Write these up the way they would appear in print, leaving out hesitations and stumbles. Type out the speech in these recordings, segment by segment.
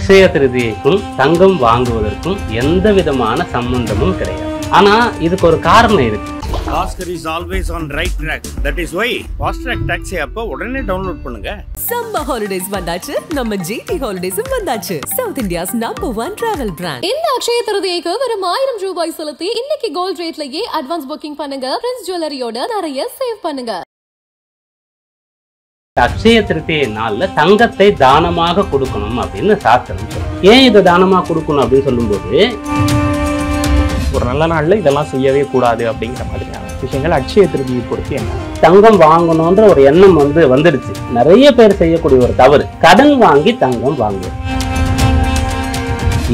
அக்ஷய திருதியைக்கும் தங்கம் வாங்குவதற்கும் எந்த விதமான சம்பந்தமும் கிடையாது. ஆனா இதுக்கு ஒரு காரணம் இருக்கு. Oscar is always on right track. That is why Fast Track Taxi app உடனே டவுன்லோட் பண்ணுங்க. Summer holidays வந்தாச்சு, நம்ம GT Holidays வந்தாச்சு. South India's #1 travel brand. இந்த அக்ஷய திருதியைக்கு வெறும் 1000 ரூபாய் செலுத்தி இன்னைக்கு கோல்ட் ரேட்லயே அட்வான்ஸ் புக்கிங் பண்ணுங்க. பிரின்ஸ் ஜுவல்லரியோட நிறைய சேவ் பண்ணுங்க. அக்ஷய திருதியை நாள்ல தங்கத்தை தானமாக கொடுக்கணும் அப்படின்னு சாஸ்திரம் சொல்லுது. ஏன் இதை தானமா கொடுக்கணும் அப்படின்னு சொல்லும்போது, ஒரு நல்ல நாள்ல இதெல்லாம் செய்யவே கூடாது அப்படிங்கிற மாதிரியான விஷயங்கள் அக்ஷய திருதியை பொறுத்து என்ன? தங்கம் வாங்கணும்ன்ற ஒரு எண்ணம் வந்துடுச்சு. நிறைய பேர் செய்யக்கூடிய ஒரு தவறு, கடன் வாங்கி தங்கம் வாங்குவது.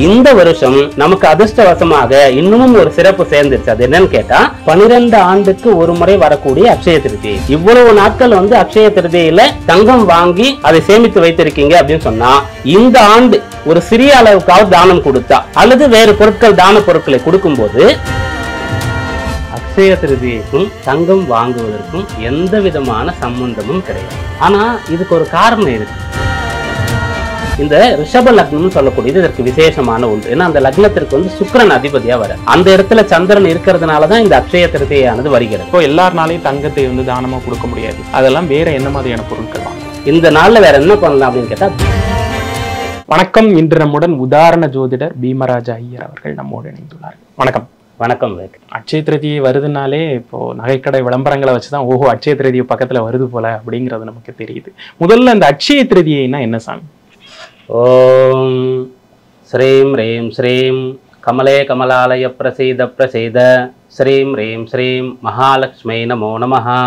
இந்த வருஷம் நமக்கு அதிர்ஷ்டவசமாக இன்னமும் ஒரு சிறப்பு சேர்ந்துருச்சு. அது என்னன்னு கேட்டா, 12 ஆண்டுக்கு ஒரு முறை வரக்கூடிய அக்ஷய திருதியை. இவ்வளவு நாட்கள் அக்ஷய திருதியில தங்கம் வாங்கி அதை சேமித்து வைத்திருக்கீங்க அப்படின்னு சொன்னா, இந்த ஆண்டு ஒரு சிறிய அளவுக்காவது தானம் கொடுத்தா அல்லது வேறு பொருட்கள் தான பொருட்களை கொடுக்கும் போது, அக்ஷய திருதியைக்கும் தங்கம் வாங்குவதற்கும் எந்த விதமான சம்பந்தமும் கிடையாது. ஆனா இதுக்கு ஒரு காரணம் இருக்கு. இந்த ரிஷப லக்னம் சொல்லக்கூடியது இதற்கு விசேஷமான ஒன்று. ஏன்னா அந்த லக்னத்திற்கு சுக்கிரன் அதிபதியா வர, அந்த இடத்துல சந்திரன் இருக்கிறதுனாலதான் இந்த அக்ஷய திருதியானது வருகிறது. இப்போ எல்லாருனாலையும் தங்கத்தை தானமா கொடுக்க முடியாது. அதெல்லாம் வேற என்ன மாதிரியான பொருட்கள் வாங்க இந்த நாள்ல வேற என்ன பண்ணலாம் அப்படின்னு கேட்டா. வணக்கம். இன்று நம்முடன் உதாரண ஜோதிடர் பீமராஜா ஐயர் அவர்கள் நம்மோடு இணைந்துள்ளார். வணக்கம். வணக்கம். அக்ஷய திருதியை வருதுனாலே இப்போ நகைக்கடை விளம்பரங்களை வச்சுதான் ஓஹோ அக்ஷய திருதியை பக்கத்துல வருது போல அப்படிங்கிறது நமக்கு தெரியுது. முதல்ல இந்த அக்ஷய திருதியைனா என்ன சாமி? ஓம் ஸ்ரீம் ரீம் ஸ்ரீம் கமலே கமலாலய பிரசீத பிரசீத ஸ்ரீம் ரீம் ஸ்ரீம் மகாலட்சுமி நமோ நமஹா.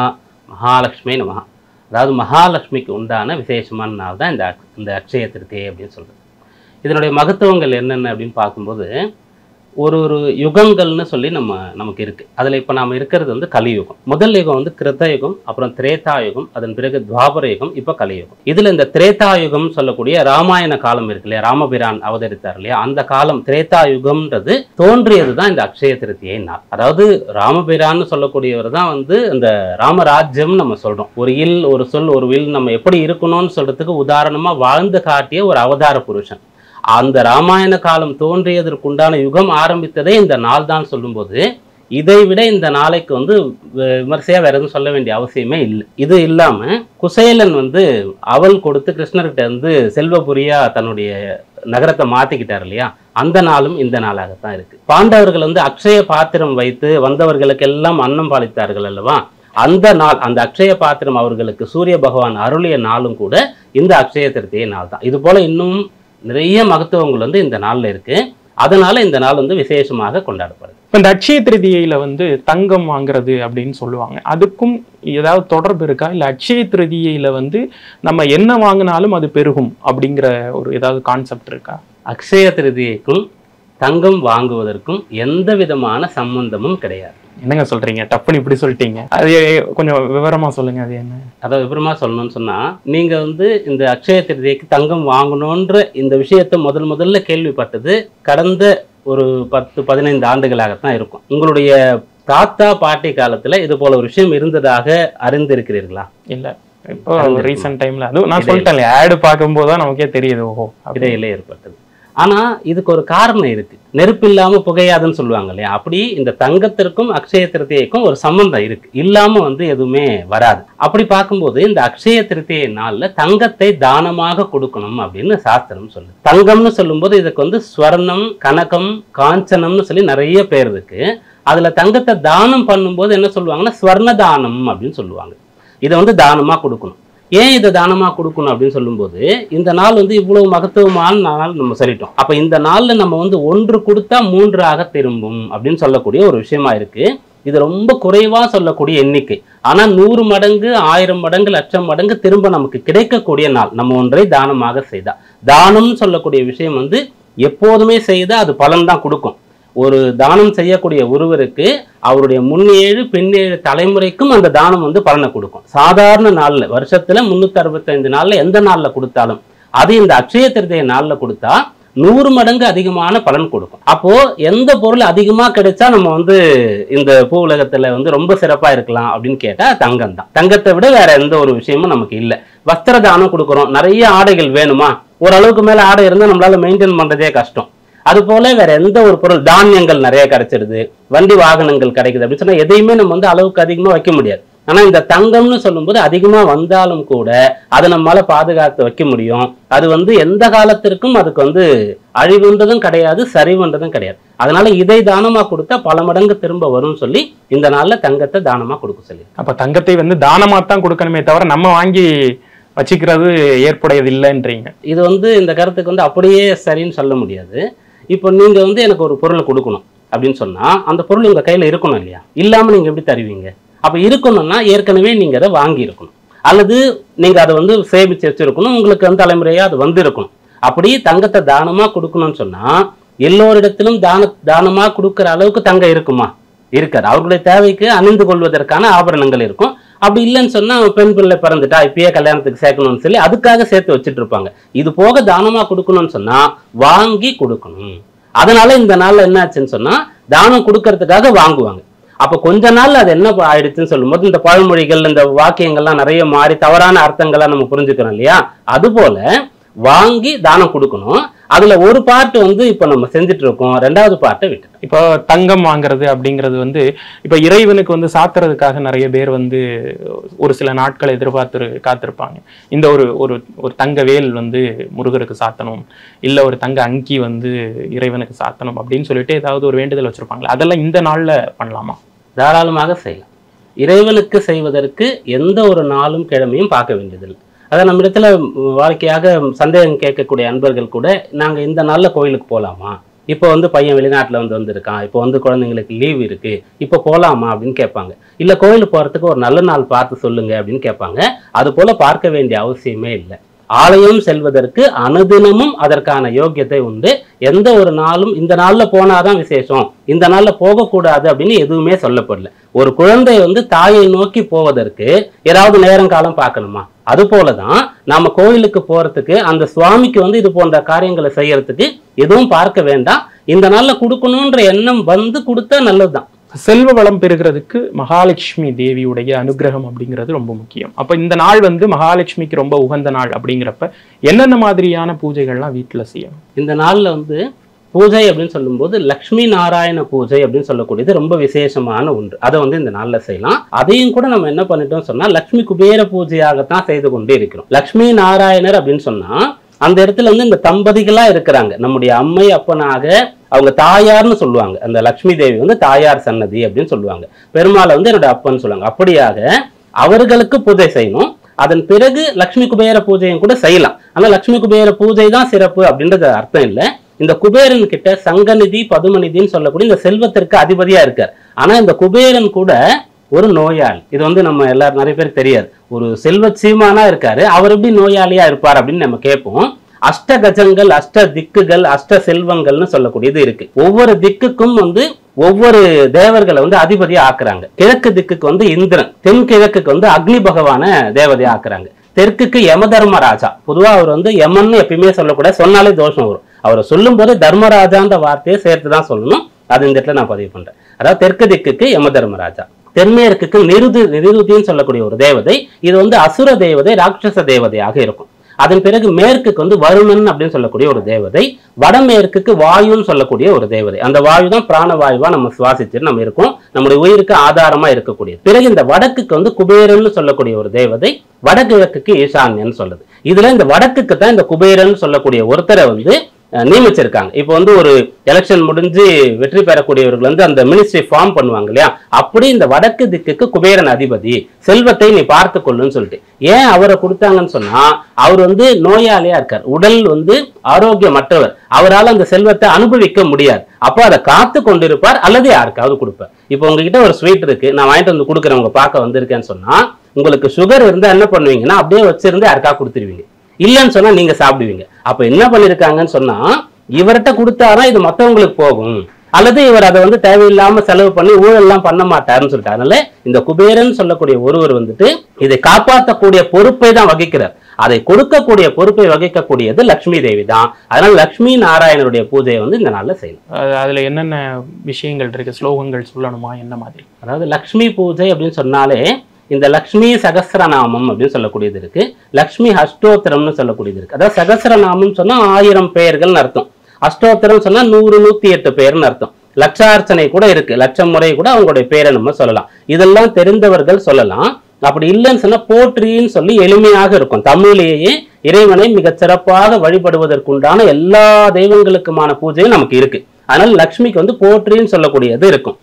மகாலட்சுமி நமஹா. அதாவது மகாலட்சுமிக்கு உண்டான விசேஷமான நாள் தான் இந்த அக்ஷய திருதியை அப்படின்னு சொல்றது. இதனுடைய மகத்துவங்கள் என்னென்ன அப்படின்னு பார்க்கும்போது, ஒரு யுகங்கள்னு சொல்லி நமக்கு இருக்கு. அதுல இப்ப நாம இருக்கிறது கலியுகம். முதல் யுகம் கிருத்த யுகம், அப்புறம் திரேதா யுகம், அதன் பிறகு துவாபர யுகம், இப்ப கலியுகம். இதுல இந்த திரேதா யுகம் சொல்லக்கூடிய ராமாயண காலம் இருக்கு இல்லையா, ராமபிரான் அவதரித்தார் இல்லையா, அந்த காலம் திரேதா யுகம்ன்றது தோன்றியதுதான் இந்த அக்ஷய திருதியை நாள். அதாவது ராமபிரான்னு சொல்லக்கூடியவர் தான் இந்த ராமராஜ்யம் நம்ம சொல்றோம். ஒரு இல், ஒரு சொல், ஒரு வில் நம்ம எப்படி இருக்கணும்னு சொல்றதுக்கு உதாரணமா வாழ்ந்து காட்டிய ஒரு அவதார புருஷன். அந்த ராமாயண காலம் தோன்றியதற்குண்டான யுகம் ஆரம்பித்ததே இந்த நாள் தான் சொல்லும்போது, இதை விட இந்த நாளைக்கு விமர்சையா வேற எதுவும் சொல்ல வேண்டிய அவசியமே இல்லை. இது இல்லாம குசேலன் அவள் கொடுத்து கிருஷ்ணர்கிட்ட செல்வபுரியா தன்னுடைய நகரத்தை மாத்திக்கிட்டார் இல்லையா, அந்த நாளும் இந்த நாளாகத்தான் இருக்கு. பாண்டவர்கள் அக்ஷய பாத்திரம் வைத்து வந்தவர்களுக்கு எல்லாம் அன்னம் பாலித்தார்கள் அல்லவா, அந்த நாள், அந்த அக்ஷய பாத்திரம் அவர்களுக்கு சூரிய பகவான் அருளிய நாளும் கூட இந்த அக்ஷய திருதியை நாள் தான். இது போல இன்னும் நிறைய மகத்துவங்கள் இந்த நாள்ல இருக்கு. அதனால இந்த நாள் விசேஷமாக கொண்டாடப்படுது. இப்ப இந்த அக்ஷய திருதியில தங்கம் வாங்குறது அப்படின்னு சொல்லுவாங்க. அதுக்கும் ஏதாவது தொடர்பு இருக்கா? இல்ல அக்ஷய திருதியில நம்ம என்ன வாங்கினாலும் அது பெருகும் அப்படிங்கிற ஒரு ஏதாவது கான்செப்ட் இருக்கா? அக்ஷய திருதியைக்கும் தங்கம் வாங்குவதற்கும் எந்த விதமான சம்பந்தமும் கிடையாது. என்னங்க சொல்றீங்க? டப்புன்னு இப்படி சொல்லிட்டீங்க. அது கொஞ்சம் விவரமா சொல்லுங்க. அது என்ன? அதை விவரமா சொல்லணும்னு சொன்னா, நீங்க இந்த அக்ஷய திருதியைக்கு தங்கம் வாங்கணும்ன்ற இந்த விஷயத்தை முதல்ல கேள்விப்பட்டது கடந்த ஒரு 10-15 ஆண்டுகளாகத்தான் இருக்கும். உங்களுடைய தாத்தா பாட்டி காலத்துல இது போல ஒரு விஷயம் இருந்ததாக அறிந்திருக்கிறீர்களா? இல்ல, இப்போ ரீசன்ட் டைம்ல அது நான் சொல்லிட்டேன், ஆடு பார்க்கும்போது தான் நமக்கே தெரியுது ஓஹோ இடையில ஏற்பட்டது. ஆனா இதுக்கு ஒரு காரணம் இருக்கு. நெருப்பு இல்லாம புகையாதுன்னு சொல்லுவாங்க இல்லையா, அப்படி இந்த தங்கத்திற்கும் அக்ஷய திருதியைக்கும் ஒரு சம்பந்தம் இருக்கு. இல்லாம எதுவுமே வராது. அப்படி பார்க்கும்போது இந்த அக்ஷய திருதியை நாள்ல தங்கத்தை தானமாக கொடுக்கணும் அப்படின்னு சாஸ்திரம் சொல்லுது. தங்கம்னு சொல்லும்போது இதுக்கு ஸ்வர்ணம், கனகம், காஞ்சனம்னு சொல்லி நிறைய பேர் இருக்கு. அதுல தங்கத்தை தானம் பண்ணும்போது என்ன சொல்லுவாங்கன்னா ஸ்வர்ண தானம் அப்படின்னு சொல்லுவாங்க. இதை தானமா கொடுக்கணும். ஏன் இதை தானமா கொடுக்கணும் அப்படின்னு சொல்லும்போது, இந்த நாள் இவ்வளவு மகத்துவமான நாள் நம்ம சொல்லிட்டோம். அப்ப இந்த நாள்ல நம்ம 1 கொடுத்தா 3 திரும்பும் அப்படின்னு சொல்லக்கூடிய ஒரு விஷயமா இருக்கு. இது ரொம்ப குறைவா சொல்லக்கூடிய எண்ணிக்கை. ஆனா 100 மடங்கு, 1000 மடங்கு, லட்சம் மடங்கு திரும்ப நமக்கு கிடைக்கக்கூடிய நாள். நம்ம ஒன்றை தானமாக செய்தா, தானம் சொல்லக்கூடிய விஷயம் எப்போதுமே செய்தா அது பலன் தான் கொடுக்கும். ஒரு தானம் செய்யக்கூடிய ஒருவருக்கு அவருடைய முன்னேழு பின்னேழு தலைமுறைக்கும் அந்த தானம் பலனை கொடுக்கும். சாதாரண நாள்ல, வருஷத்துல 365 நாள்ல எந்த நாள்ல கொடுத்தாலும், அது இந்த அக்ஷய திருதியை நாள்ல கொடுத்தா 100 மடங்கு அதிகமான பலன் கொடுக்கும். அப்போ எந்த பொருள் அதிகமா கிடைச்சா நம்ம இந்த பூ உலகத்துல ரொம்ப சிறப்பா இருக்கலாம் அப்படின்னு கேட்டா தங்கம் தான். தங்கத்தை விட வேற எந்த ஒரு விஷயமும் நமக்கு இல்லை. வஸ்திர தானம் கொடுக்குறோம், நிறைய ஆடைகள் வேணுமா, ஓரளவுக்கு மேல ஆடை இருந்தால் நம்மளால மெயின்டைன் பண்றதே கஷ்டம். அது போல வேற எந்த ஒரு பொருள், தானியங்கள் நிறைய கிடைச்சிருது, வண்டி வாகனங்கள் கிடைக்குது அப்படின்னு சொன்னா எதையுமே நம்ம வந்து அளவுக்கு அதிகமா வைக்க முடியாது. ஆனா இந்த தங்கம்னு சொல்லும்போது அதிகமா வந்தாலும் கூட அதை நம்மளால பாதுகாத்து வைக்க முடியும். அது வந்து எந்த காலத்திற்கும் அதுக்கு வந்து அழிவுன்றதும் கிடையாது, சரிவுன்றதும் கிடையாது. அதனால இதை தானமா கொடுத்தா பல மடங்கு திரும்ப வரும்னு சொல்லி இந்த நாள்ல தங்கத்தை தானமா கொடுக்க சொல்லி. அப்ப தங்கத்தை வந்து தானமா தான் கொடுக்கணுமே தவிர நம்ம வாங்கி வச்சுக்கிறது ஏற்புடையது இல்லைன்றீங்க. இது வந்து இந்த கருத்துக்கு வந்து அப்படியே சரின்னு சொல்ல முடியாது. இப்போ நீங்க வந்து எனக்கு ஒரு பொருள் கொடுக்கணும் அப்படின்னு சொன்னா அந்த பொருள் உங்க கையில இருக்கணும் இல்லையா? இல்லாம நீங்க எப்படி தருவீங்க? அப்ப இருக்கணும்னா ஏற்கனவே நீங்க அதை வாங்கி இருக்கணும், அல்லது நீங்க அதை வந்து சேமிச்சு வச்சிருக்கணும், உங்களுக்கு வந்து தலைமுறையா அது வந்து இருக்கணும். அப்படி தங்கத்தை தானமா கொடுக்கணும்னு சொன்னா எல்லோரிடத்திலும் தானமா கொடுக்குற அளவுக்கு தங்கம் இருக்குமா? இருக்காது. அவர்களுடைய தேவைக்கு அணிந்து கொள்வதற்கான ஆபரணங்கள் இருக்கும். அப்படி இல்லைன்னு சொன்னா பெண் பிள்ளை பிறந்துட்டா இப்பயே கல்யாணத்துக்கு சேர்க்கணும்னு சொல்லி அதுக்காக சேர்த்து வச்சுட்டு இருப்பாங்க. இது போக தானமா கொடுக்கணும்னு சொன்னா வாங்கி கொடுக்கணும். அதனால இந்த நாள்ல என்ன ஆச்சுன்னு சொன்னா தானம் கொடுக்கறதுக்காக வாங்குவாங்க. அப்ப கொஞ்ச நாள் அது என்ன ஆயிடுச்சுன்னு சொல்லும்போது இந்த பழமொழிகள் இந்த வாக்கியங்கள்லாம் நிறைய மாறி தவறான அர்த்தங்கள்லாம் நம்ம புரிஞ்சுக்கிறோம் இல்லையா? அது போல வாங்கி தானம் கொடுக்கணும். அதுல ஒரு பார்ட் வந்து இப்ப நம்ம செஞ்சுட்டு இருக்கோம், ரெண்டாவது பார்ட்டை விட்டு. இப்போ தங்கம் வாங்குறது அப்படிங்கிறது வந்து இப்ப இறைவனுக்கு வந்து சாத்துறதுக்காக நிறைய பேர் வந்து ஒரு சில நாட்களை எதிர்பார்த்து காத்திருப்பாங்க. இந்த ஒரு தங்க வேல் வந்து முருகருக்கு சாத்தணும், இல்ல ஒரு தங்க அங்கி வந்து இறைவனுக்கு சாத்தணும் அப்படின்னு சொல்லிட்டு ஏதாவது ஒரு வேண்டுதல் வச்சிருப்பாங்களா? அதெல்லாம் இந்த நாள்ல பண்ணலாமா? தாராளமாக செய்யலாம். இறைவனுக்கு செய்வதற்கு எந்த ஒரு நாளும் கிழமையும் பார்க்க வேண்டியதில்லை. அதான் நம்ம இடத்துல வாழ்க்கையாக சந்தேகம் கேட்கக்கூடிய அன்பர்கள் கூட நாங்கள் இந்த நாளில் கோயிலுக்கு போகலாமா, இப்போ வந்து பையன் வெளிநாட்டில் வந்திருக்கான், இப்போ வந்து குழந்தைங்களுக்கு லீவ் இருக்கு, இப்போ போகலாமா அப்படின்னு கேட்பாங்க. இல்லை கோயிலுக்கு போகிறதுக்கு ஒரு நல்ல நாள் பார்த்து சொல்லுங்க அப்படின்னு கேட்பாங்க. அது போல பார்க்க வேண்டிய அவசியமே இல்லை. ஆலயம் செல்வதற்கு அனுதினமும் அதற்கான யோக்கியத்தை உண்டு. எந்த ஒரு நாளும் இந்த நாள்ல போனாதான் விசேஷம், இந்த நாள்ல போகக்கூடாது அப்படின்னு எதுவுமே சொல்லப்படல. ஒரு குழந்தை வந்து தாயை நோக்கி போவதற்கு ஏதாவது நேரம் காலம் பார்க்கணுமா? அது போலதான் நாம கோயிலுக்கு போறதுக்கு அந்த சுவாமிக்கு வந்து இது போன்ற காரியங்களை செய்யறதுக்கு எதுவும் பார்க்க வேண்டாம். இந்த நாள்ல கொடுக்கணும்ன்ற எண்ணம் வந்து கொடுத்தா நல்லதுதான். செல்வ வளம் பெறுகிறதுக்கு மகாலட்சுமி தேவியுடைய அனுகிரகம் அப்படிங்கிறது ரொம்ப முக்கியம். அப்ப இந்த நாள் வந்து மகாலட்சுமிக்கு ரொம்ப உகந்த நாள் அப்படிங்கிறப்ப என்னென்ன மாதிரியான பூஜைகள்லாம் வீட்டுல செய்யணும்? இந்த நாள்ல வந்து பூஜை அப்படின்னு சொல்லும்போது லக்ஷ்மி நாராயண பூஜை அப்படின்னு சொல்லக்கூடியது ரொம்ப விசேஷமான ஒன்று. அதை வந்து இந்த நாள்ல செய்யலாம். அதையும் கூட நம்ம என்ன பண்ணிட்டோம் சொன்னா லக்ஷ்மி குபேர பூஜையாகத்தான் செய்து கொண்டே இருக்கிறோம். லக்ஷ்மி நாராயணர் அப்படின்னு சொன்னா அந்த இடத்துல வந்து இந்த தம்பதிகளா இருக்கிறாங்க. நம்முடைய அம்மை அப்பனாக அவங்க தாயார்னு சொல்லுவாங்க. அந்த லக்ஷ்மி தேவி வந்து தாயார் சன்னதி அப்படின்னு சொல்லுவாங்க. பெருமாளை வந்து என்னோட அப்பன்னு சொல்லுவாங்க. அப்படியாக அவர்களுக்கு பூஜை செய்யணும். அதன் பிறகு லக்ஷ்மி குபேர பூஜையும் கூட செய்யலாம். ஆனா லக்ஷ்மி குபேர பூஜை தான் சிறப்பு அப்படின்றது அர்த்தம் இல்லை. இந்த குபேரன் கிட்ட சங்கநிதி பதுமநிதின்னு சொல்லக்கூடிய இந்த செல்வத்திற்கு அதிபதியா இருக்கார். ஆனா இந்த குபேரன் கூட ஒரு நோயாளி. இது வந்து நம்ம எல்லாரும் நிறைய பேருக்கு தெரியாது. ஒரு செல்வ சீமானா இருக்காரு, அவர் எப்படி நோயாளியா இருப்பார் அப்படின்னு நம்ம கேட்போம். அஷ்ட கஜங்கள், அஷ்ட திக்குகள், அஷ்ட செல்வங்கள்னு சொல்லக்கூடியது இருக்கு. ஒவ்வொரு திக்குக்கும் வந்து ஒவ்வொரு தேவர்களை வந்து அதிபதியா ஆக்குறாங்க. கிழக்கு திக்குக்கு வந்து இந்திரன், தென்கிழக்குக்கு வந்து அக்னி பகவான தேவதையா ஆக்குறாங்க. தெற்குக்கு யம தர்மராஜா. பொதுவா அவர் வந்து யமன்னு எப்பயுமே சொல்லக்கூடாது, சொன்னாலே தோஷம் வரும். அவரை சொல்லும் போது தர்மராஜான்ற வார்த்தையை சேர்த்துதான் சொல்லணும். அது இந்த இடத்துல நான் பதிவு பண்றேன். அதாவது தெற்கு திக்குக்கு யம தர்மராஜா, தென்மேற்குக்கு நிருதின்னு சொல்லக்கூடிய ஒரு தேவதை. இது வந்து அசுர தேவதை, ராட்சச தேவதையாக இருக்கும். அதன் பிறகு மேற்குக்கு வந்து வருணன் அப்படின்னு சொல்லக்கூடிய ஒரு தேவதை, வடமேற்குக்கு வாயுன்னு சொல்லக்கூடிய ஒரு தேவதை. அந்த வாயு தான் பிராணவாயுவா நம்ம சுவாசிச்சுட்டு நம்ம இருக்கோம், நம்முடைய உயிருக்கு ஆதாரமா இருக்கக்கூடியது. பிறகு இந்த வடக்குக்கு வந்து குபேரன் சொல்லக்கூடிய ஒரு தேவதை, வடகிழக்குக்கு ஈசான்யன்னு சொல்லுது. இதுல இந்த வடக்குக்கு தான் இந்த குபேரன் சொல்லக்கூடிய ஒருத்தரை வந்து நியமிச்சிருக்காங்க. இப்போ வந்து ஒரு எலெக்ஷன் முடிஞ்சு வெற்றி பெறக்கூடியவர்கள் வந்து அந்த மினிஸ்ட்ரி ஃபார்ம் பண்ணுவாங்க இல்லையா? அப்படி இந்த வடக்கு திக்குக்கு குபேரன் அதிபதி, செல்வத்தை நீ பார்த்து கொள்ளுன்னு சொல்லிட்டு. ஏன் அவரை கொடுத்தாங்கன்னு சொன்னா அவர் வந்து நோயாளியா இருக்கார், உடல் வந்து ஆரோக்கியமற்றவர், அவரால் அந்த செல்வத்தை அனுபவிக்க முடியாது. அப்போ அதை காத்து கொண்டிருப்பார் அல்லது யாருக்காவது கொடுப்பார். இப்போ உங்ககிட்ட ஒரு ஸ்வீட் இருக்கு, நான் வாங்கிட்டு வந்து கொடுக்குறேன், உங்க பார்க்க வந்திருக்கேன்னு சொன்னா உங்களுக்கு சுகர் இருந்தா என்ன பண்ணுவீங்கன்னா அப்படியே வச்சிருந்து யாருக்காக கொடுத்துருவீங்க. இல்லைன்னு சொன்னா நீங்க சாப்பிடுவீங்க. அப்ப என்ன பண்ணிருக்காங்கன்னு சொன்னா இவர்கிட்ட கொடுத்தாதான் இது மற்றவங்களுக்கு போகும், அல்லது இவர் அதை வந்து தேவையில்லாம செலவு பண்ணி ஊழல் எல்லாம் பண்ண மாட்டாருன்னு சொல்லிட்டு. அதனால இந்த குபேரன் சொல்லக்கூடிய ஒருவர் வந்துட்டு இதை காப்பாற்றக்கூடிய பொறுப்பை தான் வகிக்கிறார். அதை கொடுக்கக்கூடிய பொறுப்பை வகிக்கக்கூடியது லக்ஷ்மி தேவி தான். அதனால லக்ஷ்மி நாராயணருடைய பூஜையை வந்து இந்த நாள்ல செய்யணும். அதுல என்னென்ன விஷயங்கள் இருக்கு, ஸ்லோகங்கள் சொல்லணுமா, என்ன மாதிரி? அதாவது லக்ஷ்மி பூஜை அப்படின்னு சொன்னாலே இந்த லக்ஷ்மி சகஸ்ரநாமம் அப்படின்னு சொல்லக்கூடியது இருக்கு, லக்ஷ்மி அஷ்டோத்திரம்னு சொல்லக்கூடியது இருக்கு. அதாவது சகஸ்ரநாமம் சொன்னா 1000 பெயர்கள்னு அர்த்தம், அஷ்டோத்திரம் சொன்னா 100 108 பெயர்னு அர்த்தம். லட்சார்ச்சனை கூட இருக்கு, லட்சம் முறை கூட அவங்களுடைய பேரை நம்ம சொல்லலாம். இதெல்லாம் தெரிந்தவர்கள் சொல்லலாம். அப்படி இல்லைன்னு சொன்னா போற்றின்னு சொல்லி எளிமையாக இருக்கும். தமிழிலேயே இறைவனை மிக சிறப்பாக வழிபடுவதற்குண்டான எல்லா தெய்வங்களுக்குமான பூஜையும் நமக்கு இருக்கு. அதனால லக்ஷ்மிக்கு வந்து போற்றின்னு சொல்லக்கூடியது இருக்கும்.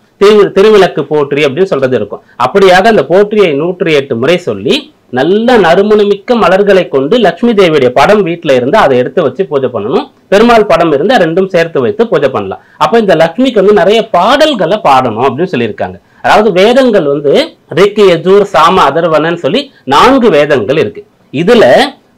திருவிளக்கு போற்றி அப்படின்னு சொல்றது இருக்கும். அப்படியாக அந்த போற்றியை 108 முறை சொல்லி நல்ல நறுமணமிக்க மலர்களை கொண்டு லட்சுமி தேவியுடைய படம் வீட்டுல இருந்து அதை எடுத்து வச்சு பூஜை பண்ணணும். பெருமாள் படம் இருந்து ரெண்டும் சேர்த்து வைத்து பூஜை பண்ணலாம். அப்ப இந்த லட்சுமிக்கு வந்து நிறைய பாடல்களை பாடணும் அப்படின்னு சொல்லியிருக்காங்க. அதாவது வேதங்கள் வந்து ரிக், யஜூர், சாம, அதர்வனன்னு சொல்லி 4 வேதங்கள் இருக்கு. இதுல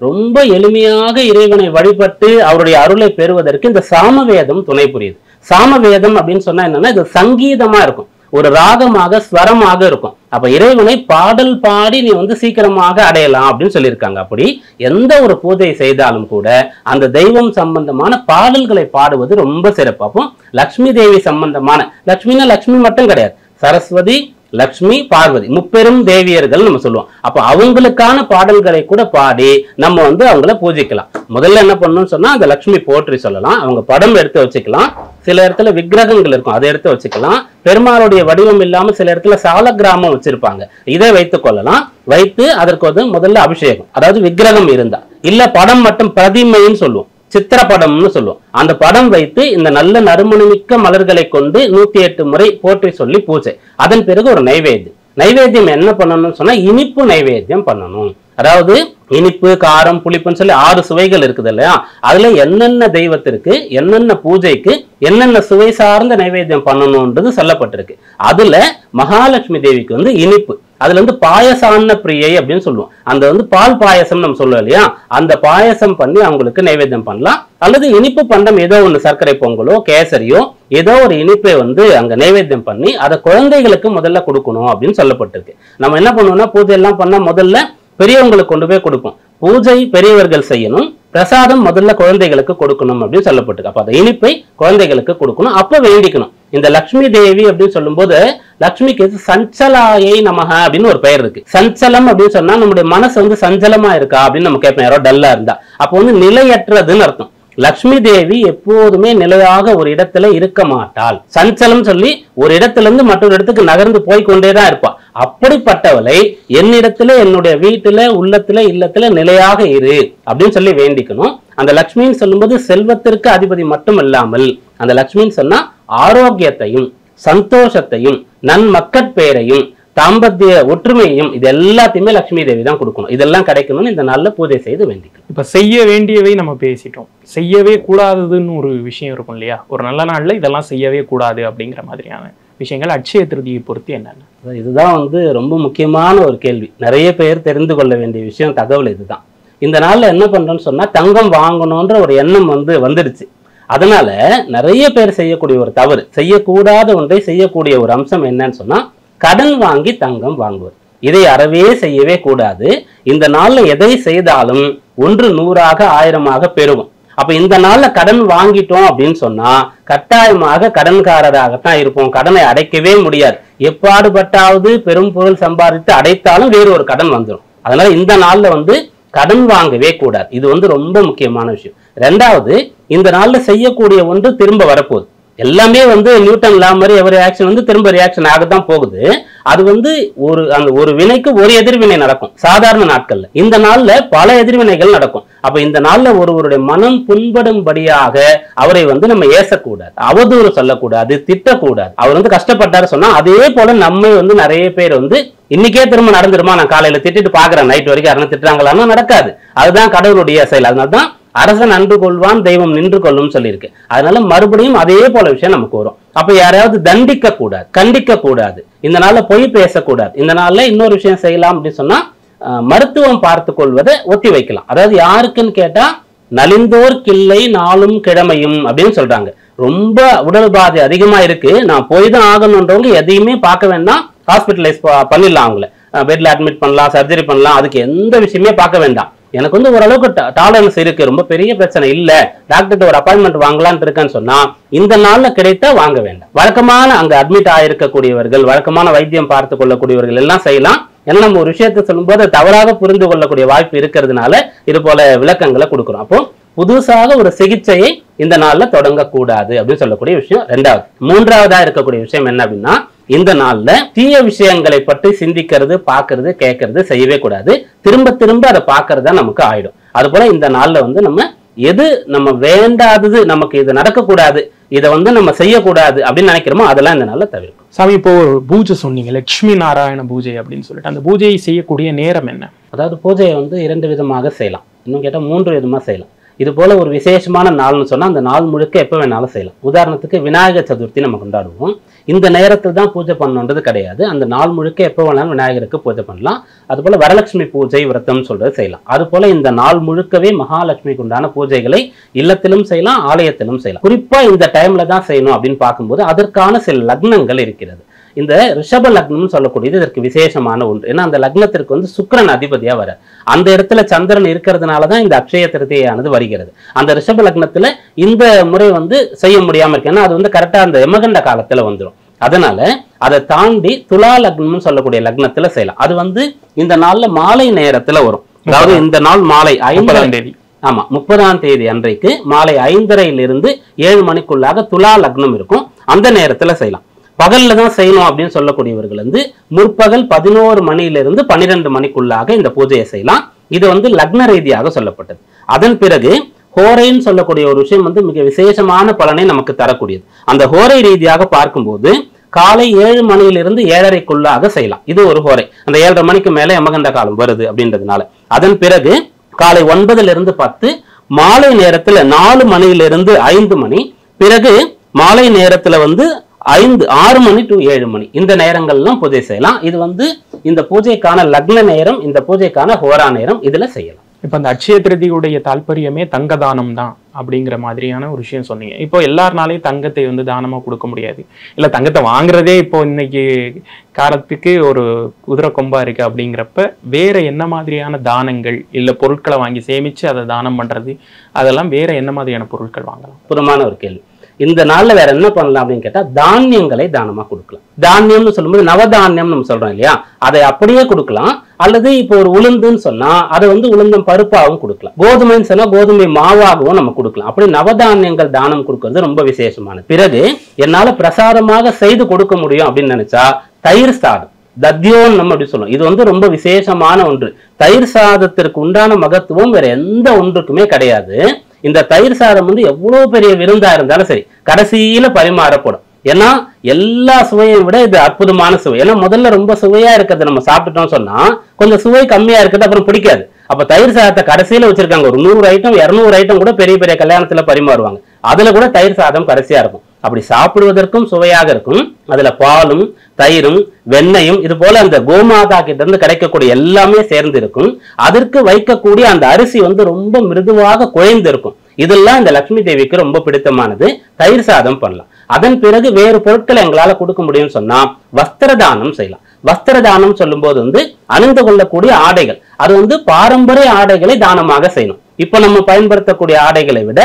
ரொம்ப எளிமையாக இறைவனை வழிபட்டு அவருடைய அருளை பெறுவதற்கு இந்த சாமவேதம் துணை புரியுது. சாமவேதம் அப்படின்னு சொன்னா என்னன்னா இது சங்கீதமா இருக்கும், ஒரு ராகமாக ஸ்வரமாக இருக்கும். அப்ப இறைவனை பாடல் பாடி நீ வந்து சீக்கிரமாக அடையலாம் அப்படின்னு சொல்லியிருக்காங்க. அப்படி எந்த ஒரு பூஜை செய்தாலும் கூட அந்த தெய்வம் சம்பந்தமான பாடல்களை பாடுவது ரொம்ப சிறப்பு. அப்போ லக்ஷ்மி தேவி சம்பந்தமான, லக்ஷ்மினா லக்ஷ்மி மட்டும் கிடையாது, சரஸ்வதி, லக்ஷ்மி, பார்வதி, முப்பெரும் தேவியர்கள் நம்ம சொல்லுவோம். அப்ப அவங்களுக்கான பாடல்களை கூட பாடி நம்ம வந்து அவங்கள பூஜிக்கலாம். முதல்ல என்ன பண்ணணும்னு சொன்னா அந்த லக்ஷ்மி போற்றி சொல்லலாம், அவங்க படம் எடுத்து வச்சுக்கலாம். சில இடத்துல விக்கிரகங்கள் இருக்கும், அதை எடுத்து வச்சுக்கலாம். பெருமாளுடைய வடிவம் இல்லாம சில இடத்துல சால கிராமம் வச்சிருப்பாங்க, இதை வைத்துக் கொள்ளலாம். வைத்து அதற்கு வந்து முதல்ல அபிஷேகம், அதாவது விக்கிரகம் இருந்தா, இல்ல படம் மட்டும் பிரதிமைன்னு சொல்லுவோம், சித்திரப்படம்னு சொல்லுவோம், அந்த படம் வைத்து இந்த நல்ல நறுமணமிக்க மலர்களை கொண்டு 108 முறை போற்றி சொல்லி பூஜை. அதன் பிறகு ஒரு நைவேத்தியம் என்ன பண்ணணும்னு சொன்னா இனிப்பு நைவேத்தியம் பண்ணணும். அதாவது இனிப்பு, காரம், புளிப்புன்னு சொல்லி 6 சுவைகள் இருக்குது இல்லையா, அதுல என்னென்ன தெய்வத்திற்கு என்னென்ன பூஜைக்கு என்னென்ன சுவை சார்ந்த நைவேத்தியம் பண்ணணும்ன்றது சொல்லப்பட்டிருக்கு. அதுல மகாலட்சுமி தேவிக்கு வந்து இனிப்பு, அதுல வந்து பாயசான்ன பிரியை அப்படின்னு சொல்லுவோம். அந்த வந்து பால் பாயசம் நம்ம சொல்லுவோம் இல்லையா, அந்த பாயசம் பண்ணி அவங்களுக்கு நைவேத்தியம் பண்ணலாம். அல்லது இனிப்பு பண்டம் ஏதோ ஒன்று, சர்க்கரை பொங்கலோ கேசரியோ ஏதோ ஒரு இனிப்பை வந்து அங்க நைவேத்தியம் பண்ணி அதை குழந்தைகளுக்கு முதல்ல கொடுக்கணும் அப்படின்னு சொல்லப்பட்டிருக்கு. நம்ம என்ன பண்ணுவோம்னா பூஜை எல்லாம் பண்ணா முதல்ல பெரியவங்களுக்கு கொண்டு போய் கொடுப்போம். பூஜை பெரியவர்கள் செய்யணும், பிரசாதம் முதல்ல குழந்தைகளுக்கு கொடுக்கணும் அப்படின்னு சொல்லப்பட்டிருக்கு. அப்ப அந்த இனிப்பை குழந்தைகளுக்கு கொடுக்கணும். அப்ப வேண்டிக்கணும். இந்த லக்ஷ்மி தேவி அப்படின்னு சொல்லும் போது லக்ஷ்மிக்கு சஞ்சலாயை நமக அப்படின்னு ஒரு பெயர் இருக்கு. சஞ்சலம் அப்படின்னு சொன்னா நம்முடைய மனசு வந்து சஞ்சலமா இருக்கா அப்படின்னு நம்ம கேட்போம், யாரோ டல்லா இருந்தா. அப்போ வந்து நிலையற்றதுன்னு அர்த்தம். லக்ஷ்மி தேவி எப்போதுமே நிலையாக ஒரு இடத்துல இருக்க மாட்டாள். சஞ்சலம் சொல்லி ஒரு இடத்துல இருந்து மற்றொரு இடத்துக்கு நகர்ந்து போய்கொண்டேதான் இருப்பா. அப்படிப்பட்டவளை என்னிடத்துல, என்னுடைய வீட்டுல, உள்ளத்துல, இல்லத்துல நிலையாக இரு அப்படின்னு சொல்லி வேண்டிக்கணும். அந்த லக்ஷ்மின்னு சொல்லும்போது செல்வத்திற்கு அதிபதி மட்டும் இல்லாமல் அந்த லக்ஷ்மின்னு சொன்னா ஆரோக்கியத்தையும் சந்தோஷத்தையும் நன்மக்கட்பேரையும் தாம்பத்திய ஒற்றுமையும் இது எல்லாத்தையுமே லட்சுமி தேவி தான் கொடுக்கணும். இதெல்லாம் கிடைக்கணும்னு இந்த நாள்ல பூஜை செய்து வேண்டிக்கணும். இப்ப செய்ய வேண்டியவை நம்ம பேசிட்டோம், செய்யவே கூடாததுன்னு ஒரு விஷயம் இருக்கும் இல்லையா, ஒரு நல்ல நாள்ல இதெல்லாம் செய்யவே கூடாது அப்படிங்கிற மாதிரியான விஷயங்கள் அட்சய திருதியை பொறுத்து என்னென்ன? இதுதான் வந்து ரொம்ப முக்கியமான ஒரு கேள்வி. நிறைய பேர் தெரிந்து கொள்ள வேண்டிய விஷயம், தகவல் இதுதான். இந்த நாள்ல என்ன பண்றோம்னு சொன்னா தங்கம் வாங்கணும்ன்ற ஒரு எண்ணம் வந்துடுச்சு. அதனால நிறைய பேர் செய்யக்கூடிய ஒரு தவறு, செய்யக்கூடாத ஒன்றை செய்யக்கூடிய ஒரு அம்சம் என்னன்னு சொன்னா கடன் வாங்கி தங்கம் வாங்குவது. இதை அறவே செய்யவே கூடாது. இந்த நாள்ல எதை செய்தாலும் 1 100ஆக 1000ஆக பெருகும். அப்ப இந்த நாள்ல கடன் வாங்கிட்டோம் அப்படின்னு சொன்னா கட்டாயமாக கடன்காரராகத்தான் இருப்போம். கடனை அடைக்கவே முடியாது. எப்பாடுபட்டாவது பெரும் பொருள் சம்பாதித்து அடைத்தாலும் வேறு ஒரு கடன் வந்துடும். அதனால இந்த நாள்ல வந்து கடன் வாங்கவே கூடாது. இது வந்து ரொம்ப முக்கியமான விஷயம். 2வது, இந்த நாள்ல செய்யக்கூடிய ஒன்று திரும்ப வரப்போகுது. எல்லாமே வந்து நியூட்டன் லா மாதிரி எவரி ஆக்ஷன் வந்து திரும்ப ரியாக்ஷன் ஆகத்தான் போகுது. அது வந்து ஒரு வினைக்கு ஒரு எதிர்வினை நடக்கும் சாதாரண நாட்கள்ல. இந்த நாள்ல பல எதிர்வினைகள் நடக்கும். அப்ப இந்த நாள்ல ஒருவருடைய மனம் புண்படும்படியாக அவரை வந்து நம்ம ஏசக்கூடாது, அவதூறு சொல்லக்கூடாது, திட்டக்கூடாது. அவர் வந்து கஷ்டப்பட்டாரு சொன்னா அதே போல நம்ம வந்து நிறைய பேர் வந்து இன்னைக்கே திரும்ப நடந்துருமா, நான் காலையில திட்டிட்டு பாக்குறேன், நைட் வரைக்கும் யாரும் திட்டுறாங்களான்னா நடக்காது. அதுதான் கடவுளுடைய செயல். அதனால்தான் அரசன் அன்று கொள்வான் தெய்வம் நின்று கொள்ளும் சொல்லியிருக்கு. அதனால மறுபடியும் அதே போல விஷயம் நமக்கு வரும். அப்ப யாரையாவது தண்டிக்க கூடாது, கண்டிக்க கூடாது. இந்த நாள்ல பொய் பேசக்கூடாது. இந்த நாள்ல இன்னொரு விஷயம் செய்யலாம் அப்படின்னு சொன்னா மருத்துவம் பார்த்து கொள்வதை ஒத்தி வைக்கலாம். அதாவது யாருக்குன்னு கேட்டா நலிந்தோர் கிள்ளை நாளும் கிழமையும் அப்படின்னு சொல்றாங்க. ரொம்ப உடல் பாதை அதிகமா இருக்கு, நான் போய் தான் ஆகணுன்றவங்க எதையுமே பார்க்க வேண்டாம், ஹாஸ்பிட்டலைஸ் பண்ணிடலாம். அவங்கள பெட்ல அட்மிட் பண்ணலாம், சர்ஜரி பண்ணலாம், அதுக்கு எந்த விஷயமே பார்க்க வேண்டாம். எனக்கு வந்து ஓரளவுக்கு டாலரன்ஸ் இருக்கு, ரொம்ப பெரிய பிரச்சனை இல்ல, டாக்டர்கிட்ட ஒரு அப்பாயின்மெண்ட் வாங்கலான்னு இருக்கேன்னு சொன்னா இந்த நாள்ல கிடைத்தா வாங்க வேண்டாம். வழக்கமான அங்க அட்மிட் ஆயிருக்கக்கூடியவர்கள், வழக்கமான வைத்தியம் பார்த்து கொள்ளக்கூடியவர்கள் எல்லாம் செய்யலாம். ஏன்னா நம்ம ஒரு விஷயத்தை சொல்லும்போது அதை தவறாக புரிந்து கொள்ளக்கூடிய வாய்ப்பு இருக்கிறதுனால இது போல விளக்கங்களை கொடுக்குறோம். அப்போ புதுசாக ஒரு சிகிச்சையை இந்த நாள்ல தொடங்கக்கூடாது அப்படின்னு சொல்லக்கூடிய விஷயம் ரெண்டாவது. மூன்றாவதா இருக்கக்கூடிய விஷயம் என்ன அப்படின்னா, இந்த நாள்ல தீய விஷயங்களை பற்றி சிந்திக்கிறது, பார்க்கறது, கேட்கறது செய்யவே கூடாது. திரும்ப திரும்ப அதை பார்க்கறதா நமக்கு ஆயிடும். அது போல இந்த நாள்ல வந்து நம்ம எது நம்ம வேண்டாதது, நமக்கு இது நடக்கக்கூடாது, இதை வந்து நம்ம செய்யக்கூடாது அப்படின்னு நினைக்கிறோமோ அதெல்லாம் இந்த நாள்ல தவிர்க்கும். சாமி, இப்போ ஒரு பூஜை சொன்னீங்க, லட்சுமி நாராயண பூஜை அப்படின்னு சொல்லிட்டு, அந்த பூஜையை செய்யக்கூடிய நேரம் என்ன? அதாவது பூஜையை வந்து 2 விதமாக செய்யலாம், இன்னும் கேட்டால் 3 விதமாக செய்யலாம். இது போல ஒரு விசேஷமான நாள்னு சொன்னா அந்த நாள் முழுக்க எப்போ வேணாலும் செய்யலாம். உதாரணத்துக்கு விநாயகர் சதுர்த்தி நம்ம கொண்டாடுவோம். இந்த நேரத்தில் தான் பூஜை பண்ணணுன்றது கிடையாது. அந்த நாள் முழுக்க எப்போ வேணாலும் விநாயகருக்கு பூஜை பண்ணலாம். அதுபோல வரலட்சுமி பூஜை விரதம் சொல்றது செய்யலாம். அது போல இந்த நாள் முழுக்கவே மகாலட்சுமிக்கு உண்டான பூஜைகளை இல்லத்திலும் செய்யலாம், ஆலயத்திலும் செய்யலாம். குறிப்பா இந்த டைம்ல தான் செய்யணும் அப்படின்னு பார்க்கும்போது அதற்கான சில லக்னங்கள் இருக்கிறது. இந்த ரிஷப லக்னம்னு சொல்லக்கூடியது இதற்கு விசேஷமான ஒன்று. ஏன்னா அந்த லக்னத்திற்கு வந்து சுக்கிரன் அதிபதியா வர, அந்த இடத்துல சந்திரன் இருக்கிறதுனாலதான் இந்த அக்ஷய திருதியானது வருகிறது. அந்த ரிஷப லக்னத்துல இந்த முறை வந்து செய்ய முடியாம இருக்கு. ஏன்னா அது வந்து கரெக்டா அந்த யமகண்ட காலத்துல வந்துடும். அதனால அதை தாண்டி துலா லக்னம்னு சொல்லக்கூடிய லக்னத்துல செய்யலாம். அது வந்து இந்த நாள்ல மாலை நேரத்துல வரும். அதாவது இந்த நாள் மாலை 5ஆம் தேதி, ஆமா 30ஆம் தேதி அன்றைக்கு மாலை 5:30 7 மணிக்குள்ளாக துலா லக்னம் இருக்கும். அந்த நேரத்துல செய்யலாம். பகல்ல தான் செய்யணும் அப்படின்னு சொல்லக்கூடியவர்கள் வந்து முற்பகல் 11 மணியிலிருந்து 12 மணிக்குள்ளாக இந்த பூஜையை செய்யலாம். இது வந்து லக்ன ரீதியாக சொல்லப்பட்டது. அதன் பிறகு ஹோரைன்னு சொல்லக்கூடிய ஒரு விஷயம் வந்து மிக விசேஷமான பலனை நமக்கு தரக்கூடியது. அந்த ஹோரை ரீதியாக பார்க்கும்போது காலை 7 மணியிலிருந்து 7:30க்குள்ளாக செய்யலாம். இது ஒரு ஹோரை. அந்த 7:30 மணிக்கு மேல யமகண்ட காலம் வருது அப்படின்றதுனால. அதன் பிறகு காலை 9லிருந்து 10, மாலை நேரத்துல 4 மணியிலிருந்து 5 மணி, பிறகு மாலை நேரத்துல வந்து 6 மணி to 7 மணி, இந்த நேரங்கள்லாம் பூஜை செய்யலாம். இது வந்து இந்த பூஜைக்கான லக்ன நேரம், இந்த பூஜைக்கான ஹோரா நேரம், இதுல செய்யலாம். இப்ப அந்த அட்சய திருதியுடைய தாற்பயமே தங்க தானம் தான் அப்படிங்கிற மாதிரியான ஒரு விஷயம் சொன்னீங்க. இப்போ எல்லாருனாலையும் தங்கத்தை வந்து தானமா கொடுக்க முடியாது, இல்ல தங்கத்தை வாங்குறதே இப்போ இன்னைக்கு காலத்துக்கு ஒரு குதிரை கொம்பா இருக்கு. அப்படிங்கிறப்ப வேற என்ன மாதிரியான தானங்கள், இல்ல பொருட்களை வாங்கி சேமிச்சு அதை தானம் பண்றது, அதெல்லாம் வேற என்ன மாதிரியான பொருட்கள் வாங்கலாம்? புறமான ஒரு கேள்வி. இந்த நாள்ல வேற என்ன பண்ணலாம் அப்படின்னு கேட்டா தானியங்களை தானமா கொடுக்கலாம். தானியம்னு சொல்லும்போது நவதானியம் நம்ம சொல்றோம் இல்லையா, அதை அப்படியே கொடுக்கலாம். அல்லது இப்போ ஒரு உளுந்துன்னு சொன்னா அதை வந்து உளுந்தம் பருப்பாகவும் கொடுக்கலாம். கோதுமைன்னு சொன்னா கோதுமை மாவாகவும் நம்ம கொடுக்கலாம். அப்படி நவதானியங்கள் தானம் கொடுக்கறது ரொம்ப விசேஷமானது. பிறகு என்னால பிரசாதமாக செய்து கொடுக்க முடியும் அப்படின்னு நினைச்சா தயிர் சாதம், தத்யோன் நம்ம அப்படி சொல்லுவோம். இது வந்து ரொம்ப விசேஷமான ஒன்று. தயிர் சாதத்திற்கு உண்டான மகத்துவம் வேற எந்த ஒன்றுக்குமே கிடையாது. இந்த தயிர் சாதம் வந்து எவ்வளவு பெரிய விருந்தா இருந்தாலும் சரி கடைசியில பரிமாறப்படும். ஏன்னா எல்லா சுவையை விட இது அற்புதமான சுவை. ஏன்னா முதல்ல ரொம்ப சுவையா இருக்கிறது நம்ம சாப்பிட்டுட்டோம் சொன்னா கொஞ்சம் சுவை கம்மியா இருக்கிறது அப்புறம் பிடிக்காது. அப்ப தயிர் சாதத்தை கடைசியில வச்சிருக்காங்க. ஒரு 100 ஐட்டம் 200 ஐட்டம் கூட பெரிய பெரிய கல்யாணத்துல பரிமாறுவாங்க. அதுல கூட தயிர் சாதம் கடைசியா இருக்கும். அப்படி சாப்பிடுவதற்கும் சுவையாக இருக்கும். அதுல பாலும் தயிரும் வெண்ணையும் இது போல அந்த கோமாதா கிட்ட இருந்து கிடைக்கக்கூடிய எல்லாமே சேர்ந்து இருக்கும். அதற்கு வைக்கக்கூடிய அந்த அரிசி வந்து ரொம்ப மிருதுவாக குழைந்து இருக்கும். இதெல்லாம் இந்த லட்சுமி தேவிக்கு ரொம்ப பிடித்தமானது. தயிர் சாதம் பண்ணலாம். அதன் பிறகு வேறு பொருட்களை எங்களால கொடுக்க முடியும்னு சொன்னா வஸ்திர தானம் செய்யலாம். வஸ்திர தானம் சொல்லும் போது வந்து அணிந்து கொள்ளக்கூடிய ஆடைகள், அது வந்து பாரம்பரிய ஆடைகளை தானமாக செய்யணும். இப்ப நம்ம பயன்படுத்தக்கூடிய ஆடைகளை விட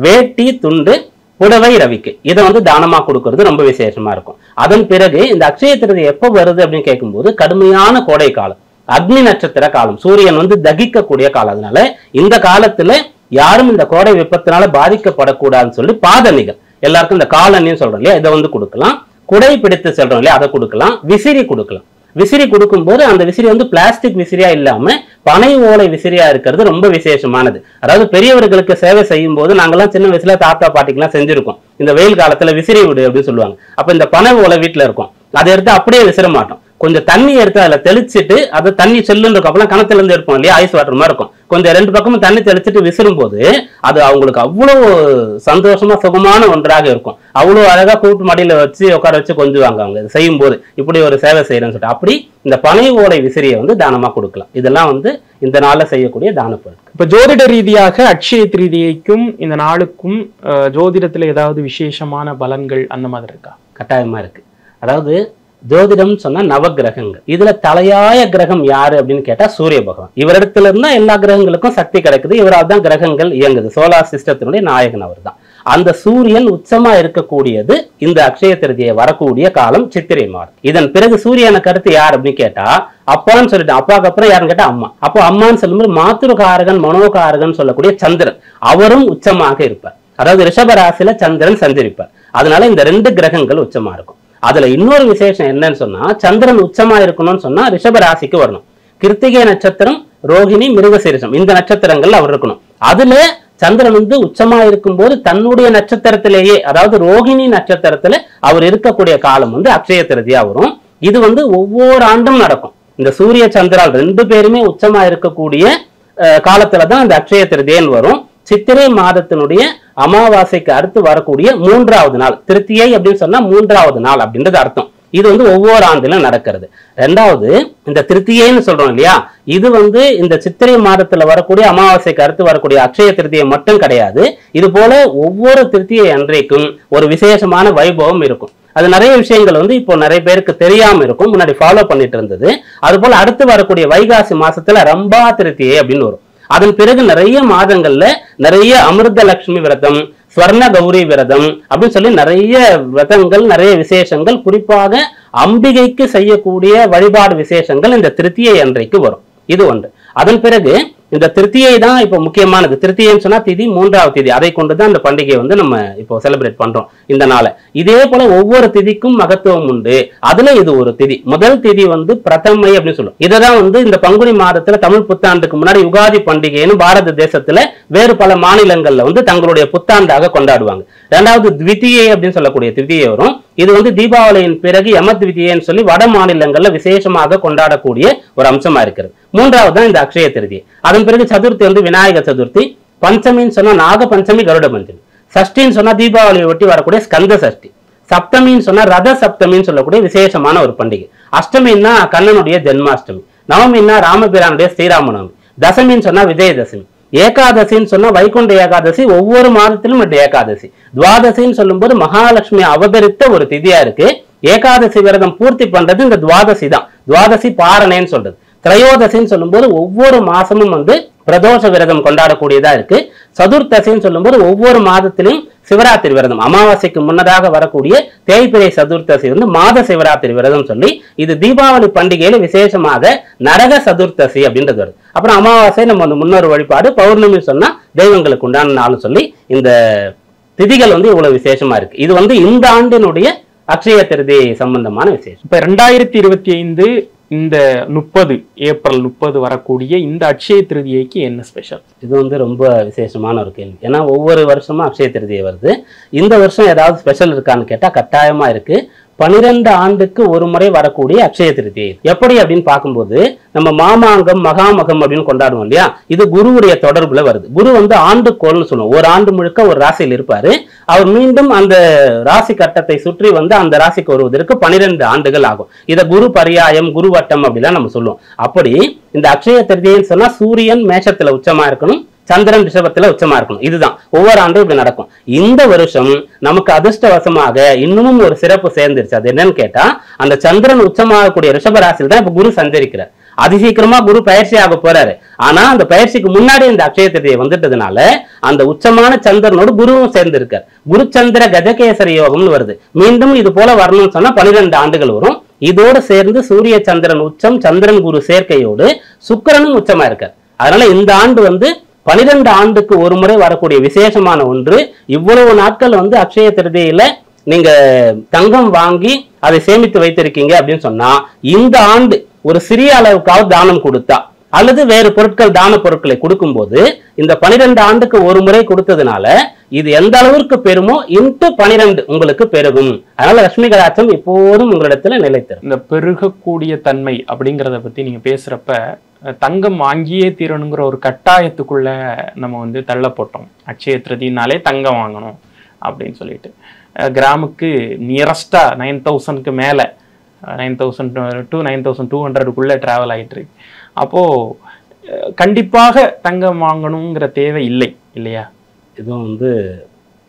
வேட்டி, துண்டு, புடவை, ரவிக்கு இதை வந்து தானமா கொடுக்கறது ரொம்ப விசேஷமா இருக்கும். அதன் பிறகு இந்த அக்ஷய திருதி எப்போ வருது அப்படின்னு கேட்கும்போது கடுமையான கோடை காலம், அக்னி நட்சத்திர காலம், சூரியன் வந்து தகிக்கக்கூடிய காலம். அதனால இந்த காலத்துல யாரும் இந்த கோடை வெப்பத்தினால பாதிக்கப்படக்கூடாதுன்னு சொல்லி பாதணிகள், எல்லாருக்கும் இந்த காலனின்னு சொல்றோம் இல்லையா, இதை வந்து கொடுக்கலாம். குடை பிடித்து செல்றோம் இல்லையா, அதை கொடுக்கலாம். விசிறி கொடுக்கலாம். விசிறி கொடுக்கும்போது அந்த விசிறி வந்து பிளாஸ்டிக் விசிறியா இல்லாம பனை ஓலை விசிறியா இருக்கிறது ரொம்ப விசேஷமானது. அதாவது பெரியவர்களுக்கு சேவை செய்யும் போது நாங்கெல்லாம் சின்ன வயசுல தாத்தா பாட்டிக்கெல்லாம் செஞ்சிருக்கோம். இந்த வெயில் காலத்துல விசிறி விடு அப்படின்னு சொல்லுவாங்க. அப்ப இந்த பனை ஓலை வீட்டுல இருக்கும், அதை எடுத்து அப்படியே விசிற மாட்டோம். கொஞ்சம் தண்ணி எடுத்து அதுல தெளிச்சுட்டு, அது தண்ணி செல்லுன்னு இருக்கும். அப்பெல்லாம் கிணத்துல இருந்து எடுப்போம் இல்லையா, ஐஸ் வாட்டர் மாதிரி இருக்கும். கொஞ்சம் 2 பக்கமும் தண்ணி தெளிச்சுட்டு விசிறும் போது அது அவங்களுக்கு அவ்வளவு சந்தோஷமா சுகமான ஒன்றாக இருக்கும். அவ்வளவு அழகா கூட்டு மடியில வச்சு உட்கார வச்சு கொஞ்சுவாங்க அவங்க இது செய்யும் போது. இப்படி ஒரு சேவை செய்யறேன்னு சொல்லிட்டு அப்படி இந்த பனை ஓலை விசிறியை வந்து தானமா கொடுக்கலாம். இதெல்லாம் வந்து இந்த நாள்ல செய்யக்கூடிய தான பொருட்கள். இப்ப ஜோதிட ரீதியாக அட்சய திருதியைக்கும் இந்த நாளுக்கும் ஜோதிடத்துல ஏதாவது விசேஷமான பலன்கள் அந்த மாதிரி இருக்கா? கட்டாயமா இருக்கு. அதாவது ஜோதிடம் சொன்னா நவ கிரகங்கள், இதுல தலையாய கிரகம் யாரு அப்படின்னு கேட்டா சூரிய பகவான். இவரிடத்துல இருந்தா எல்லா கிரகங்களுக்கும் சக்தி கிடைக்குது. இவரால் தான் கிரகங்கள் இயங்குது. சோலார் சிஸ்டத்தினுடைய நாயகன் அவர் தான். அந்த சூரியன் உச்சமா இருக்கக்கூடியது இந்த அக்ஷய திருதியை வரக்கூடிய காலம் சித்திரை மாதம். இதன் பிறகு சூரியனை கருத்து யார் அப்படின்னு கேட்டா அப்பான்னு சொல்லிட்டேன். அப்பாவுக்கு அப்புறம் யாருன்னு கேட்டா அம்மா. அப்போ அம்மான்னு சொல்லும்போது மாத்ருகாரகன் மனோகாரகன் சொல்லக்கூடிய சந்திரன் அவரும் உச்சமாக இருப்பார். அதாவது ரிஷப ராசியில சந்திரன் சஞ்சரிப்பார். அதனால இந்த 2 கிரகங்கள் உச்சமா இருக்கும். அதுல இன்னொரு விசேஷம் என்னன்னு சொன்னா சந்திரன் உச்சமா இருக்கணும்னு சொன்னா ரிஷப ராசிக்கு வரணும். கிருத்திகை நட்சத்திரம், ரோகிணி, மிருகசீரிஷம் இந்த நட்சத்திரங்கள் அவர் இருக்கணும். அதுல சந்திரன் வந்து உச்சமா இருக்கும்போது தன்னுடைய நட்சத்திரத்திலேயே அதாவது ரோகிணி நட்சத்திரத்துல அவர் இருக்கக்கூடிய காலம் வந்து அக்ஷய திருதியா வரும். இது வந்து ஒவ்வொரு ஆண்டும் நடக்கும். இந்த சூரிய சந்திரால் 2 பேருமே உச்சமா இருக்கக்கூடிய காலத்துலதான் அந்த அக்ஷய திருதியன்னு வரும். சித்திரை மாதத்தினுடைய அமாவாசைக்கு அடுத்து வரக்கூடிய 3வது நாள், திருத்தியை அப்படின்னு சொன்னா 3வது நாள் அப்படின்றது அர்த்தம். இது வந்து ஒவ்வொரு ஆண்டிலும் நடக்கிறது. 2வது இந்த திருத்தியைன்னு சொல்றோம் இல்லையா, இது வந்து இந்த சித்திரை மாதத்துல வரக்கூடிய அமாவாசைக்கு அடுத்து வரக்கூடிய அக்ஷய திருத்தியை மட்டும் கிடையாது. இது போல ஒவ்வொரு திருத்தியை அன்றைக்கும் ஒரு விசேஷமான வைபவம் இருக்கும். அது நிறைய விஷயங்கள் வந்து இப்போ நிறைய பேருக்கு தெரியாம இருக்கும், முன்னாடி ஃபாலோ பண்ணிட்டு இருந்தது. அது போல அடுத்து வரக்கூடிய வைகாசி மாசத்துல ரம்பா திருத்தியை அப்படின்னு வரும். அதன் பிறகு நிறைய மாதங்கள்ல நிறைய அமிர்த லட்சுமி விரதம், ஸ்வர்ண கௌரி விரதம் அப்படின்னு சொல்லி நிறைய விரதங்கள், நிறைய விசேஷங்கள், குறிப்பாக அம்பிகைக்கு செய்யக்கூடிய வழிபாடு விசேஷங்கள் இந்த திருத்தியை அன்றைக்கு வரும். இது ஒன்று. அதன் பிறகு இந்த திருத்தியை தான் இப்போ முக்கியமானது. திருத்தியைன்னு சொன்னா திதி 3வது திதி, அதை கொண்டுதான் இந்த பண்டிகையை வந்து நம்ம இப்போ செலிப்ரேட் பண்றோம் இந்த நாளை. இதே போல ஒவ்வொரு திதிக்கும் மகத்துவம் உண்டு. அதுல இது ஒரு திதி. முதல் திதி வந்து பிரதமை அப்படின்னு சொல்லுவோம். இதைதான் வந்து இந்த பங்குனி மாதத்துல தமிழ் புத்தாண்டுக்கு முன்னாடி யுகாதி பண்டிகைன்னு பாரத தேசத்துல வேறு பல மாநிலங்கள்ல வந்து தங்களுடைய புத்தாண்டாக கொண்டாடுவாங்க. 2வது த்விதியை அப்படின்னு சொல்லக்கூடிய திதியை வரும். இது வந்து தீபாவளியின் பிறகு யமத்விதியைன்னு சொல்லி வட மாநிலங்கள்ல விசேஷமாக கொண்டாடக்கூடிய ஒரு அம்சமா இருக்கிறது. 3வது தான் இந்த அக்ஷய திருதி. அதன் பிறகு சதுர்த்தி வந்து விநாயக சதுர்த்தி. பஞ்சமின்னு சொன்னா நாக பஞ்சமி, கருட பஞ்சமி. சஷ்டின்னு சொன்னா தீபாவளியை ஒட்டி வரக்கூடிய ஸ்கந்த சஷ்டி. சப்தமின்னு சொன்னா ரத சப்தமின்னு சொல்லக்கூடிய விசேஷமான ஒரு பண்டிகை. அஷ்டமின்னா கண்ணனுடைய ஜென்மாஷ்டமி. நவமின்னா ராமபிரானுடைய ஸ்ரீராமநவமி. தசமின்னு சொன்னா விஜயதசமி. ஏகாதசின்னு சொன்னா வைகுண்ட ஏகாதசி, ஒவ்வொரு மாதத்திலும் இந்த ஏகாதசி. துவாதசின்னு சொல்லும்போது மகாலட்சுமி அவதரித்த ஒரு திதியா இருக்கு. ஏகாதசி விரதம் பூர்த்தி பண்றது இந்த துவாதசி தான். துவாதசி பாரணேன்னு சொல்றது. திரையோதசின்னு சொல்லும்போது ஒவ்வொரு மாசமும் வந்து பிரதோஷ விரதம் கொண்டாடக்கூடியதா இருக்கு. சதுர்த்தசின்னு சொல்லும்போது ஒவ்வொரு மாதத்திலும் சிவராத்திரி விரதம், அமாவாசைக்கு முன்னதாக வரக்கூடிய தேய்பிரை சதுர்த்தசி வந்து மாத சிவராத்திரி விரதம் சொல்லி இது தீபாவளி பண்டிகையில விசேஷமாக நரக சதுர்த்தசி அப்படின்றது வருது. அப்புறம் அமாவாசை நம்ம வந்து முன்னொரு வழிபாடு, பௌர்ணமி சொன்னா தெய்வங்களுக்கு உண்டான நாள் சொல்லி இந்த திதிகள் வந்து இவ்வளவு விசேஷமா இருக்கு. இது வந்து இந்த ஆண்டினுடைய அக்ஷய திருதி சம்பந்தமான விசேஷம். இப்ப 2025 இந்த 30 ஏப்ரல் 30 வரக்கூடிய இந்த அக்ஷய திருதியைக்கு என்ன ஸ்பெஷல்? இது வந்து ரொம்ப விசேஷமான ஒரு கேள்வி. ஏன்னா ஒவ்வொரு வருஷமும் அக்ஷய திருதியை வருது. இந்த வருஷம் ஏதாவது ஸ்பெஷல் இருக்கான்னு கேட்டா கட்டாயமா இருக்கு. 12 ஆண்டுக்கு ஒரு முறை வரக்கூடிய அக்ஷய திருதியை. எப்படி அப்படின்னு பார்க்கும்போது நம்ம மாமாங்கம், மகாமகம் அப்படின்னு கொண்டாடுவோம் இல்லையா, இது குருவுடைய தொடர்புல வருது. குரு வந்து ஆண்டுக்கோள்னு சொல்லுவோம். ஒரு ஆண்டு முழுக்க ஒரு ராசியில் இருப்பாரு. அவர் மீண்டும் அந்த ராசி கட்டத்தை சுற்றி வந்து அந்த ராசிக்கு வருவதற்கு 12 ஆண்டுகள் ஆகும். இதை குரு பரியாயம், குரு வட்டம் அப்படிலாம் நம்ம சொல்லுவோம். அப்படி இந்த அக்ஷய திருதியைன்னு சொன்னா சூரியன் மேஷத்துல உச்சமா இருக்கணும், சந்திரன் ரிஷபத்துல உச்சமா இருக்கணும். இதுதான் ஒவ்வொரு ஆண்டும் இப்படி நடக்கும். இந்த வருஷம் நமக்கு அதிர்ஷ்டவசமாக இன்னமும் ஒரு சிறப்பு சேர்ந்துருச்சு. அது என்னன்னு கேட்டா, அந்த சந்திரன் உச்சமாகக்கூடிய ரிஷப ராசியில் தான் இப்ப குரு சஞ்சரிக்கிறார். அதிசீக்கிரமா குரு பயிற்சி ஆக போறாரு. ஆனா அந்த பயிற்சிக்கு முன்னாடி இந்த அக்ஷய திருதியை வந்துட்டதுனால அந்த உச்சமான சந்திரனோடு குருவும் சேர்ந்து இருக்கார். குரு சந்திர கஜகேசரி யோகம்னு வருது. மீண்டும் இது போல வரணும்னு சொன்னா 12 ஆண்டுகள் வரும். இதோடு சேர்ந்து சூரிய சந்திரன் உச்சம், சந்திரன் குரு சேர்க்கையோடு சுக்கிரனும் உச்சமா இருக்கார். அதனால இந்த ஆண்டு வந்து 12 ஆண்டுக்கு ஒரு முறை வரக்கூடிய விசேஷமான ஒன்று. இவ்வளவு நாட்கள் வந்து அக்ஷய திருதியில நீங்க தங்கம் வாங்கி அதை சேமித்து வைத்திருக்கீங்க அப்படின்னு சொன்னா இந்த ஆண்டு ஒரு சிறிய அளவுக்காவது தானம் கொடுத்தா அல்லது வேறு பொருட்கள், தான பொருட்களை கொடுக்கும் போது இந்த 12 ஆண்டுக்கு ஒரு முறை கொடுத்ததுனால இது எந்த அளவிற்கு பெருமோ இன்ட்டு 12 உங்களுக்கு பெருகும். அதனால லட்சுமி கடாட்சம் எப்போதும் உங்களிடத்துல நிலைத்திரும். இந்த பெருகக்கூடிய தன்மை அப்படிங்கிறத பத்தி நீங்க பேசுறப்ப தங்கம் வாங்கியே தீரணுங்கிற ஒரு கட்டாயத்துக்குள்ள நம்ம வந்து தள்ளப்பட்டோம். அக்ஷய திருதினாலே தங்கம் வாங்கணும் அப்படின்னு சொல்லிட்டு கிராமுக்கு நியரஸ்டா 9,000க்கு மேல 9,000 to 9,200க்குள்ள டிராவல் ஆயிட்டு இருக்கு. அப்போ கண்டிப்பாக தங்கம் வாங்கணுங்கிற தேவை இல்லை இல்லையா? இதுவும் வந்து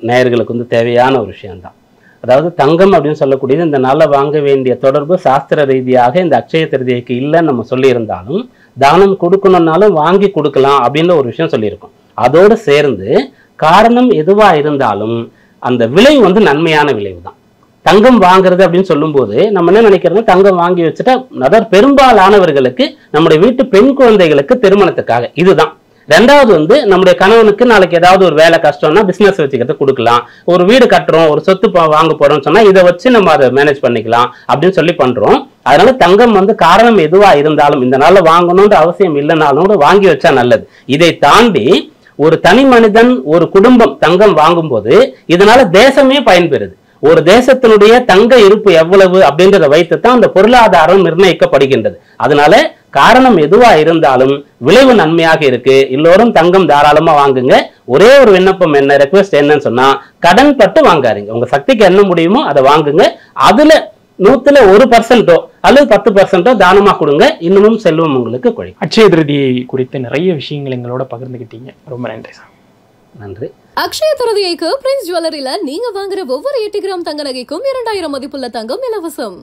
நேயர்களுக்கு வந்து தேவையான ஒரு விஷயம்தான். அதாவது தங்கம் அப்படின்னு சொல்லக்கூடியது இந்த நாளில் வாங்க வேண்டிய தொடர்பு சாஸ்திர ரீதியாக இந்த அக்ஷய திருதியைக்கு இல்லைன்னு நம்ம சொல்லியிருந்தாலும் தானம் கொடுக்கணும்னாலும் வாங்கி கொடுக்கலாம் அப்படின்னு ஒரு விஷயம் சொல்லியிருக்கோம். அதோடு சேர்ந்து காரணம் எதுவா இருந்தாலும் அந்த விளைவு வந்து நன்மையான விளைவு தான். தங்கம் வாங்குறது அப்படின்னு சொல்லும்போது நம்ம என்ன நினைக்கிறோம், தங்கம் வாங்கி வச்சுட்டா அதாவது பெரும்பாலானவர்களுக்கு நம்முடைய வீட்டு பெண் குழந்தைகளுக்கு திருமணத்துக்காக இதுதான். ரெண்டாவது வந்து நம்முடைய கணவனுக்கு நாளைக்கு ஏதாவது ஒரு வேலை கஷ்டம்னா பிசினஸ் வச்சுக்கிறத கொடுக்கலாம், ஒரு வீடு கட்டுறோம், ஒரு சொத்து வாங்க போறோம்னு சொன்னா இதை வச்சு நம்ம அதை மேனேஜ் பண்ணிக்கலாம் அப்படின்னு சொல்லி பண்றோம். அதனால தங்கம் வந்து காரணம் எதுவா இருந்தாலும் இந்த நாள்ல வாங்கணும்ன்ற அவசியம் இல்லைனாலும் கூட வாங்கி வச்சா நல்லது. இதை தாண்டி ஒரு தனி மனிதன் ஒரு குடும்பம் தங்கம் வாங்கும் போது இதனால தேசமே பயன்பெறுது. ஒரு தேசத்தினுடைய தங்க இருப்பு எவ்வளவு அப்படின்றத வைத்துத்தான் அந்த பொருளாதாரம் நிர்ணயிக்கப்படுகின்றது. அதனால காரணம் எதுவா இருந்தாலும் விளைவு நன்மையாக இருக்கு. எல்லோரும் தங்கம் தாராளமா வாங்குங்க. ஒரே ஒரு விண்ணப்பம் என்ன, ரெக்வெஸ்ட் என்னன்னு சொன்னா, கடன் பட்டு வாங்காதீங்க. உங்க சக்திக்கு என்ன முடியுமோ அதை வாங்குங்க. அதுல 100% அல்லது 10% தானமா கொடுங்க. இன்னமும் செல்வம் உங்களுக்கு கொழி. அட்சய திருதியை குறித்த நிறைய விஷயங்கள் எங்களோட பகிர்ந்துக்கிட்டீங்க. ரொம்ப நன்றி சார். நன்றி. அக்ஷய திருதியைக்கு பிரின்ஸ் ஜுவல்லரியில நீங்க வாங்குற ஒவ்வொரு 8 கிராம் தங்க நகைக்கும் 2000 மதிப்புள்ள தங்கம் இலவசம்.